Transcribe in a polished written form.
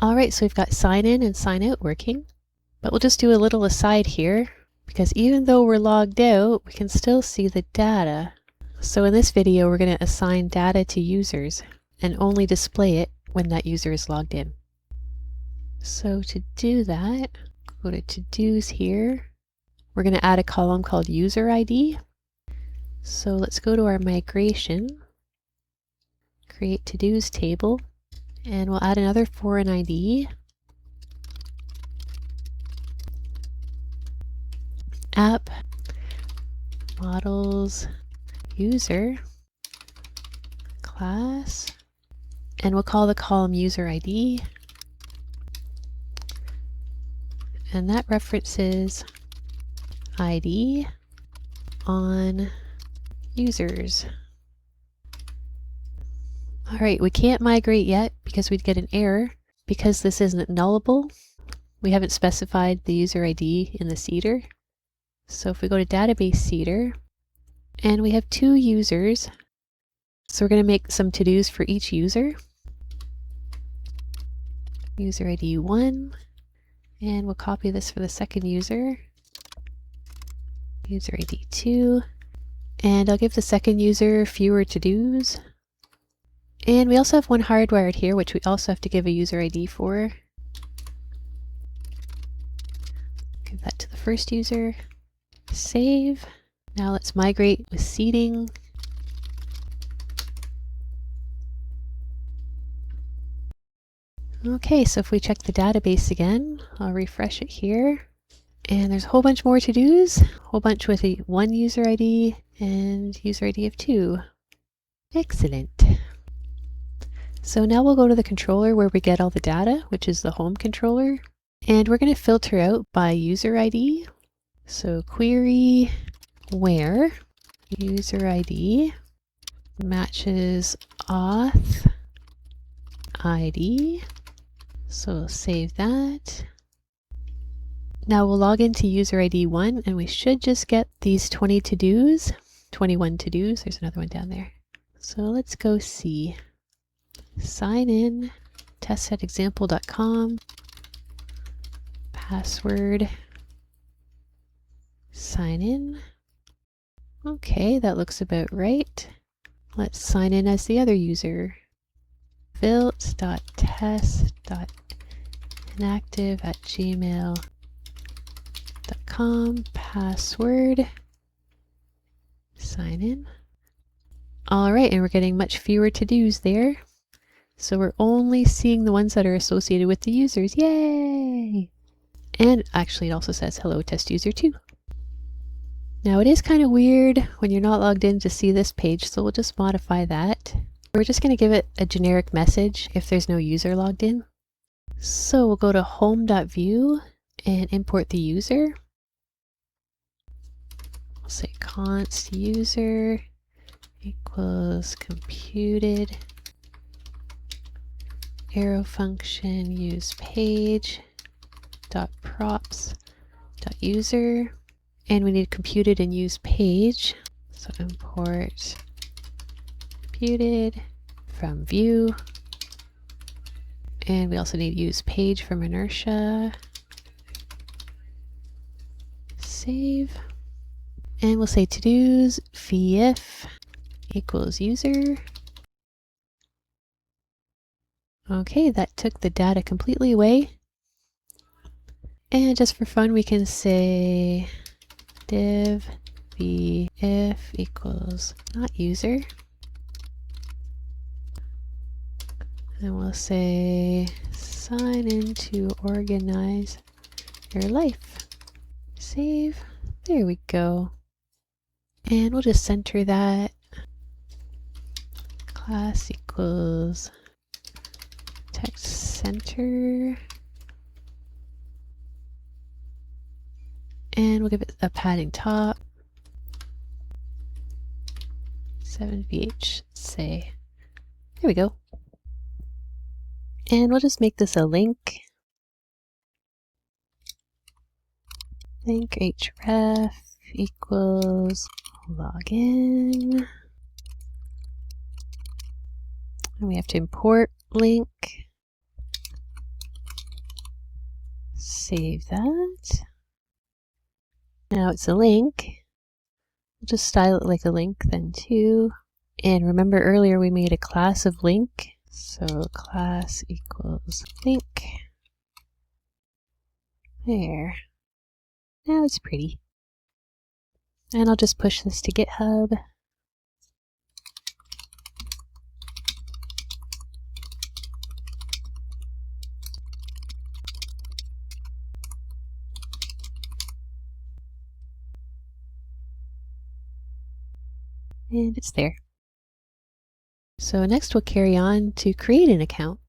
All right, so we've got sign in and sign out working, but we'll just do a little aside here because even though we're logged out, we can still see the data. So in this video, we're going to assign data to users and only display it when that user is logged in. So to do that, go to to-dos here. We're going to add a column called user ID. So let's go to our migration, create to-dos table, and we'll add another foreign ID. App, models, user, class, and we'll call the column user ID. And that references ID on users. All right, we can't migrate yet because we'd get an error because this isn't nullable. We haven't specified the user ID in the seeder. So if we go to database seeder, and we have 2 users, so we're going to make some to-dos for each user. User ID 1, and we'll copy this for the second user. User ID 2, and I'll give the second user fewer to-dos. And we also have one hardwired here, which we also have to give a user ID for. Give that to the first user. Save. Now let's migrate with seeding. Okay, so if we check the database again, I'll refresh it here. And there's a whole bunch more to-dos, a whole bunch with a 1 user ID and user ID of 2. Excellent. So now we'll go to the controller where we get all the data, which is the home controller. And we're going to filter out by user ID. So query where user ID matches auth ID. So we'll save that. Now we'll log into user ID 1 and we should just get these 20 to-dos, 21 to-dos. There's another one down there. So let's go see. Sign in, test@example.com, password, sign in. Okay, that looks about right. Let's sign in as the other user. vilt.test.inactive@gmail.com, password, sign in. All right, and we're getting much fewer to-dos there. So we're only seeing the ones that are associated with the users. Yay! And actually it also says hello test user 2. Now it is kind of weird when you're not logged in to see this page, so we'll just modify that. We're just going to give it a generic message if there's no user logged in. So we'll go to home.view and import the user. We'll say const user equals computed arrow function use page dot props dot user, and we need computed and use page, so import computed from view, and we also need use page from Inertia. Save, and we'll say to-dos if equals user. Okay, that took the data completely away. And just for fun, we can say div if equals not user. And we'll say sign in to organize your life. Save. There we go. And we'll just center that. Class equals text center, and we'll give it a padding top, 7 VH, say. There we go. And we'll just make this a link. Link href equals login. And we have to import link. Save that. Now it's a link. We'll just style it like a link then too. And remember earlier we made a class of link. So class equals link. There. Now it's pretty. And I'll just push this to GitHub. And it's there. So next we'll carry on to create an account.